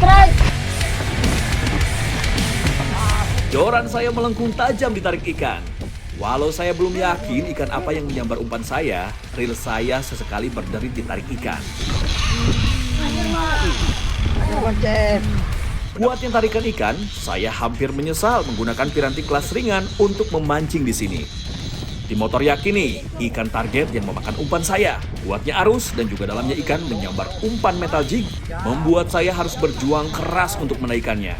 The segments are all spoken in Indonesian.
strike. Joran saya melengkung tajam ditarik ikan. Walau saya belum yakin ikan apa yang menyambar umpan saya, reel saya sesekali berderit ditarik ikan. Kuatnya tarikan ikan, saya hampir menyesal menggunakan piranti kelas ringan untuk memancing di sini. Tim motor yakin nih, ikan target yang memakan umpan saya. Kuatnya arus dan juga dalamnya ikan menyambar umpan metal jig, membuat saya harus berjuang keras untuk menaikannya.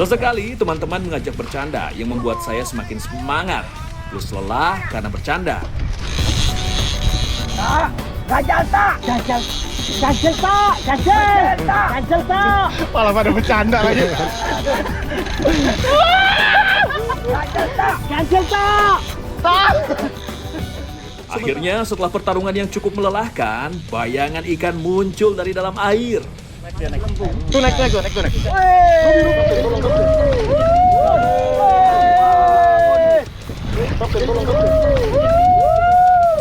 Sesekali teman-teman mengajak bercanda yang membuat saya semakin semangat, plus lelah karena bercanda. Gagal tak? Gagal tak? Malah pada bercanda lagi. Gagal tak? Akhirnya setelah pertarungan yang cukup melelahkan, bayangan ikan muncul dari dalam air. Tuh naik.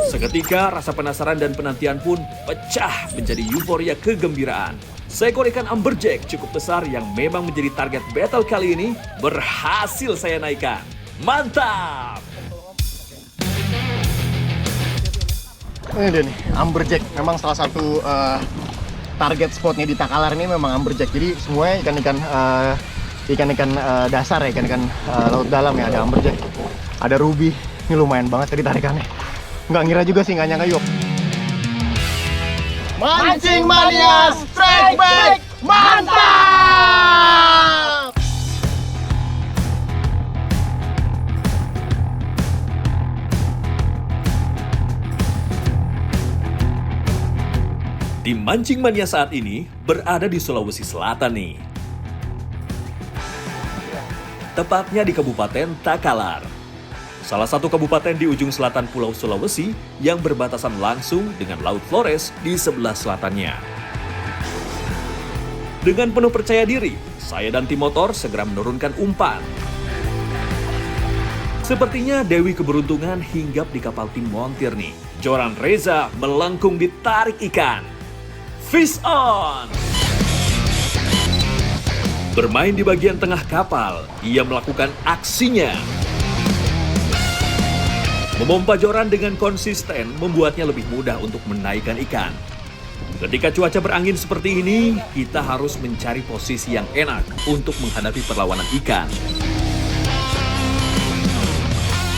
Seketika rasa penasaran dan penantian pun pecah menjadi euforia kegembiraan. Seekor ikan amberjack cukup besar yang memang menjadi target battle kali ini berhasil saya naikkan. Mantap! Ini dia nih, amberjack. Memang salah satu target spotnya di Takalar ini memang amberjack. Jadi semuanya ikan-ikan dasar ya, ikan-ikan laut dalam ya. Ada amberjack, ada ruby. Ini lumayan banget tadi tarikannya. Nggak ngira juga sih, nggak nyangka yuk. Mancing Mania Strike Back, mantap! Tim Mancing Mania saat ini berada di Sulawesi Selatan nih. Tepatnya di Kabupaten Takalar. Salah satu kabupaten di ujung selatan Pulau Sulawesi yang berbatasan langsung dengan Laut Flores di sebelah selatannya. Dengan penuh percaya diri, saya dan tim motor segera menurunkan umpan. Sepertinya Dewi Keberuntungan hinggap di kapal tim montir nih. Joran Reza melengkung ditarik ikan. Fish on! Bermain di bagian tengah kapal, ia melakukan aksinya. Memompa joran dengan konsisten membuatnya lebih mudah untuk menaikkan ikan. Ketika cuaca berangin seperti ini, kita harus mencari posisi yang enak untuk menghadapi perlawanan ikan.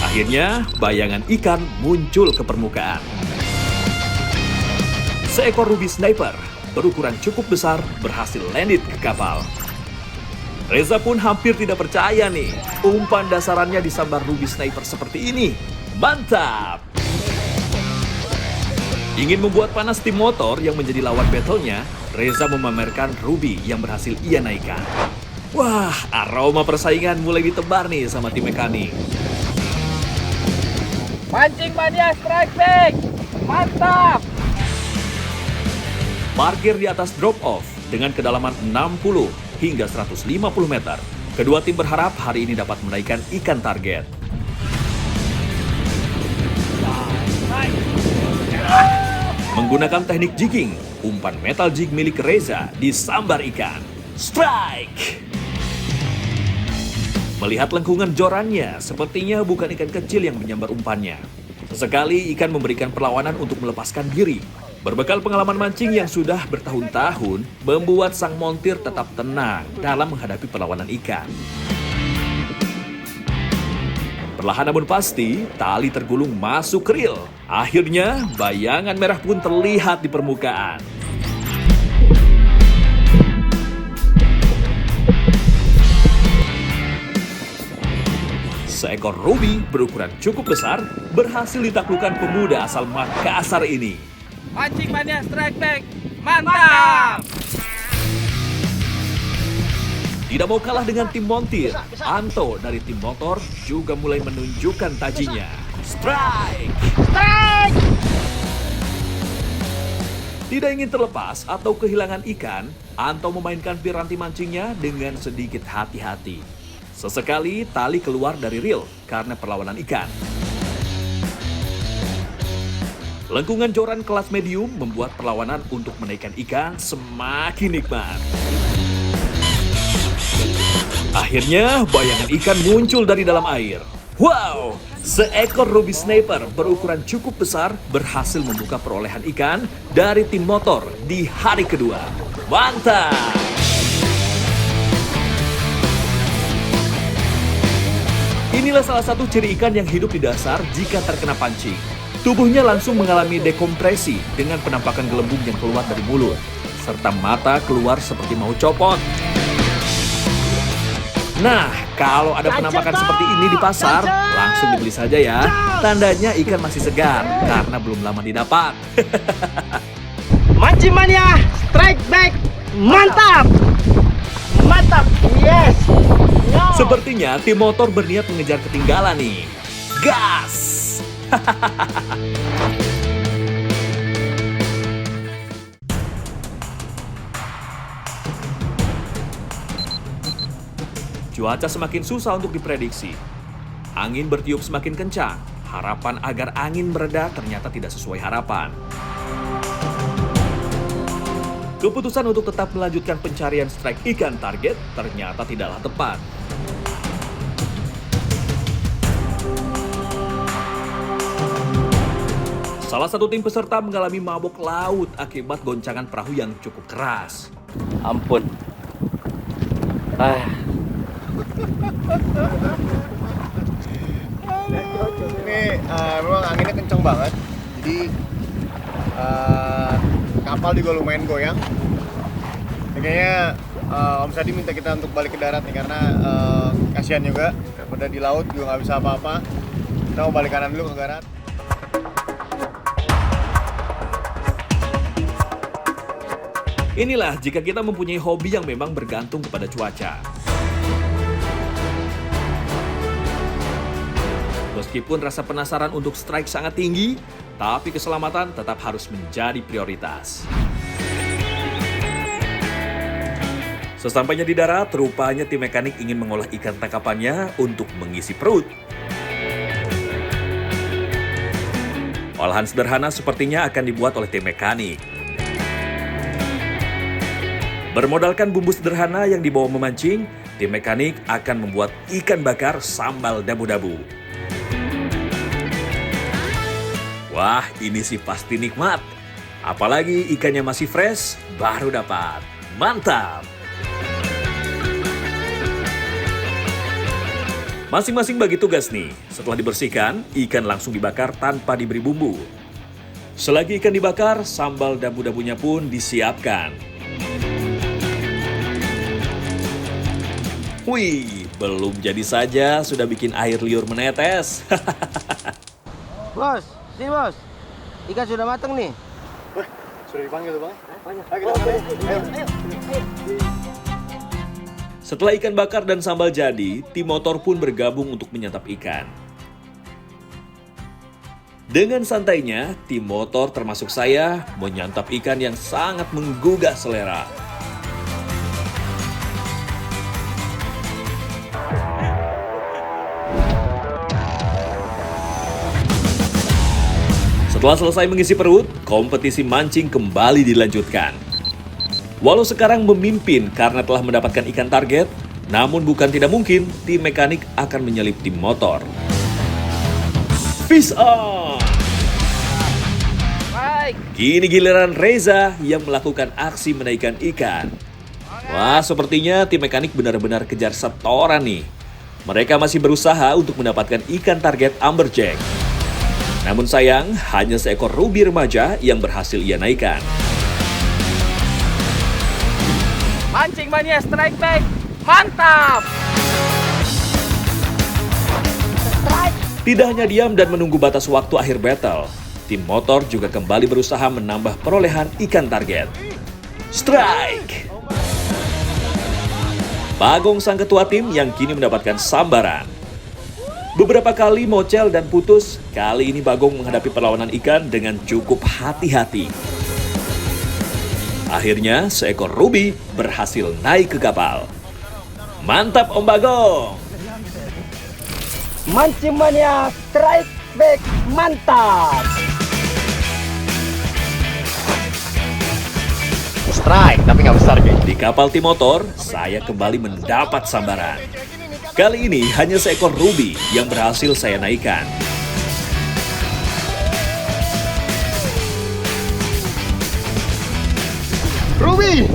Akhirnya, bayangan ikan muncul ke permukaan. Seekor ruby sniper berukuran cukup besar berhasil landed ke kapal. Reza pun hampir tidak percaya nih, umpan dasarannya disambar ruby sniper seperti ini. Mantap! Ingin membuat panas tim motor yang menjadi lawan battle-nya, Reza memamerkan ruby yang berhasil ia naikkan. Wah, aroma persaingan mulai ditebar nih sama tim mekanik. Mancing Mania Strike Back, mantap! Parkir di atas drop-off dengan kedalaman 60 hingga 150 meter. Kedua tim berharap hari ini dapat menaikkan ikan target. Menggunakan teknik jigging, umpan metal jig milik Reza disambar ikan. Strike! Melihat lengkungan jorannya, sepertinya bukan ikan kecil yang menyambar umpannya. Sesekali ikan memberikan perlawanan untuk melepaskan diri. Berbekal pengalaman mancing yang sudah bertahun-tahun, membuat sang montir tetap tenang dalam menghadapi perlawanan ikan. Perlahan namun pasti, tali tergulung masuk reel. Akhirnya, bayangan merah pun terlihat di permukaan. Seekor ruby berukuran cukup besar berhasil ditaklukkan pemuda asal Makassar ini. Mancing Mania Strike Back, mantap! Tidak mau kalah dengan tim montir, Anto dari tim motor juga mulai menunjukkan tajinya. Strike! Strike! Tidak ingin terlepas atau kehilangan ikan, Anto memainkan piranti mancingnya dengan sedikit hati-hati. Sesekali tali keluar dari reel karena perlawanan ikan. Lengkungan joran kelas medium membuat perlawanan untuk menaikkan ikan semakin nikmat. Akhirnya, bayangan ikan muncul dari dalam air. Wow! Seekor ruby snapper berukuran cukup besar berhasil membuka perolehan ikan dari tim motor di hari kedua. Mantap! Inilah salah satu ciri ikan yang hidup di dasar jika terkena pancing. Tubuhnya langsung mengalami dekompresi dengan penampakan gelembung yang keluar dari mulut, serta mata keluar seperti mau copot. Nah, kalau ada penampakan seperti ini di pasar, langsung dibeli saja ya. Tandanya ikan masih segar karena belum lama didapat. Mancing mania, strike back, mantap! Mantap, yes! No. Sepertinya tim motor berniat mengejar ketinggalan nih. Gas! Cuaca semakin susah untuk diprediksi. Angin bertiup semakin kencang. Harapan agar angin mereda ternyata tidak sesuai harapan. Keputusan untuk tetap melanjutkan pencarian strike ikan target ternyata tidaklah tepat. Salah satu tim peserta mengalami mabok laut akibat goncangan perahu yang cukup keras. Ampun. Ini memang anginnya kenceng banget, jadi kapal juga lumayan goyang. Kayaknya Om Sadi minta kita untuk balik ke darat nih karena kasihan juga, daripada di laut juga nggak bisa apa-apa. Kita mau balik kanan dulu ke darat. Inilah jika kita mempunyai hobi yang memang bergantung kepada cuaca. Meskipun rasa penasaran untuk strike sangat tinggi, tapi keselamatan tetap harus menjadi prioritas. Sesampainya di darat, rupanya tim mekanik ingin mengolah ikan tangkapannya untuk mengisi perut. Olahan sederhana sepertinya akan dibuat oleh tim mekanik. Bermodalkan bumbu sederhana yang dibawa memancing, tim mekanik akan membuat ikan bakar sambal dabu-dabu. Wah, ini sih pasti nikmat. Apalagi ikannya masih fresh, baru dapat. Mantap! Masing-masing bagi tugas nih. Setelah dibersihkan, ikan langsung dibakar tanpa diberi bumbu. Selagi ikan dibakar, sambal dabu-dabunya pun disiapkan. Wih, belum jadi saja sudah bikin air liur menetes. Bos, sini bos. Ikan sudah matang nih. Wah, sudah dipanggil tuh bang? Banyak. Ayo kita makan ya. Ayo. Setelah ikan bakar dan sambal jadi, tim motor pun bergabung untuk menyantap ikan. Dengan santainya, tim motor termasuk saya menyantap ikan yang sangat menggugah selera. Setelah selesai mengisi perut, kompetisi mancing kembali dilanjutkan. Walau sekarang memimpin karena telah mendapatkan ikan target, namun bukan tidak mungkin tim mekanik akan menyalip tim motor. Fish on! Baik. Kini giliran Reza yang melakukan aksi menaikkan ikan. Wah, sepertinya tim mekanik benar-benar kejar setoran nih. Mereka masih berusaha untuk mendapatkan ikan target amberjack. Namun sayang, hanya seekor ruby remaja yang berhasil ia naikkan. Mancing mania, strike back. Mantap. Tidak hanya diam dan menunggu batas waktu akhir battle, tim motor juga kembali berusaha menambah perolehan ikan target. Strike! Bagong sang ketua tim yang kini mendapatkan sambaran. Beberapa kali mocel dan putus, kali ini Bagong menghadapi perlawanan ikan dengan cukup hati-hati. Akhirnya, seekor ruby berhasil naik ke kapal. Mantap Om Bagong! Mancing mania, strike back, mantap! strike, tapi nggak besar geng. Di kapal T-Motor, saya kembali mendapat sambaran. Kali ini hanya seekor ruby yang berhasil saya naikkan. Ruby!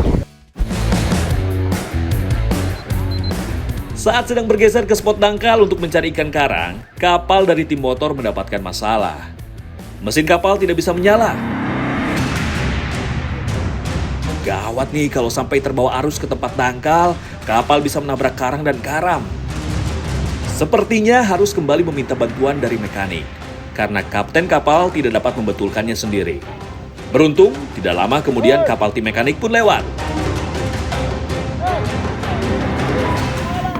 Saat sedang bergeser ke spot dangkal untuk mencari ikan karang, kapal dari tim motor mendapatkan masalah. Mesin kapal tidak bisa menyala. Gawat nih kalau sampai terbawa arus ke tempat dangkal, kapal bisa menabrak karang dan karam. Sepertinya harus kembali meminta bantuan dari mekanik, karena kapten kapal tidak dapat membetulkannya sendiri. Beruntung, tidak lama kemudian kapal tim mekanik pun lewat.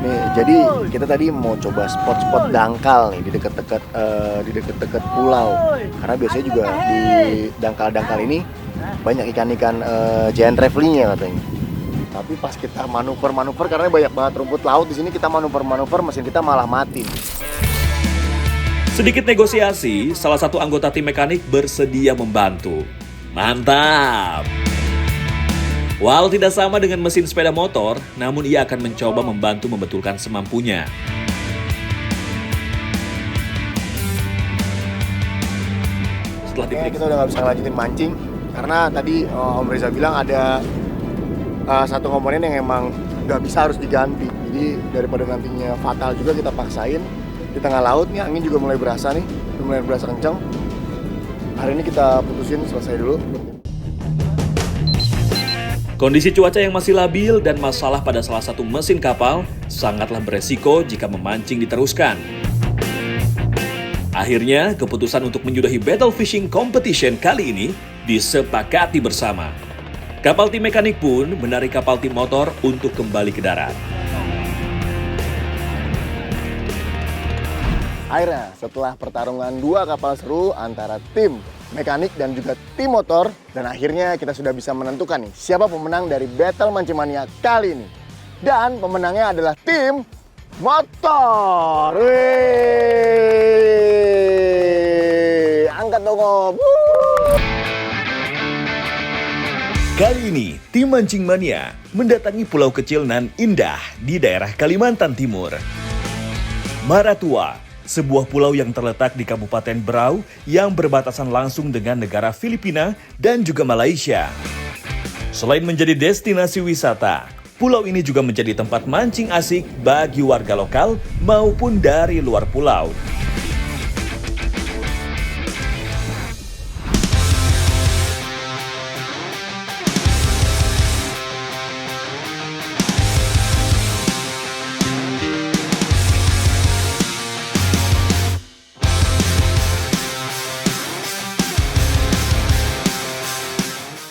Nih, jadi kita tadi mau coba spot-spot dangkal nih di dekat-dekat pulau. Karena biasanya juga di dangkal-dangkal ini banyak ikan-ikan giant ravelingnya katanya. Tapi pas kita manuver karena banyak banget rumput laut di sini, kita manuver mesin kita malah mati. Sedikit negosiasi, salah satu anggota tim mekanik bersedia membantu. Mantap! Walau tidak sama dengan mesin sepeda motor, namun ia akan mencoba membantu membetulkan semampunya. Setelah Kayaknya kita udah nggak bisa lanjutin mancing karena tadi Om Reza bilang ada satu komponen yang emang nggak bisa, harus diganti. Jadi daripada nantinya fatal juga, kita paksain di tengah laut nih, angin juga mulai berasa nih, udah mulai berasa kencang. Hari ini kita putusin, selesai dulu. Kondisi cuaca yang masih labil dan masalah pada salah satu mesin kapal sangatlah beresiko jika memancing diteruskan. Akhirnya, keputusan untuk menyudahi battle fishing competition kali ini disepakati bersama. Kapal tim mekanik pun menarik kapal tim motor untuk kembali ke darat. Akhirnya, setelah pertarungan dua kapal seru antara tim mekanik dan juga tim motor, dan akhirnya kita sudah bisa menentukan nih siapa pemenang dari Battle Mancing Mania kali ini. Dan pemenangnya adalah tim motor. Wih, angkat dong Om. Kali ini, tim Mancing Mania mendatangi pulau kecil nan indah di daerah Kalimantan Timur. Maratua, sebuah pulau yang terletak di Kabupaten Berau yang berbatasan langsung dengan negara Filipina dan juga Malaysia. Selain menjadi destinasi wisata, pulau ini juga menjadi tempat mancing asik bagi warga lokal maupun dari luar pulau.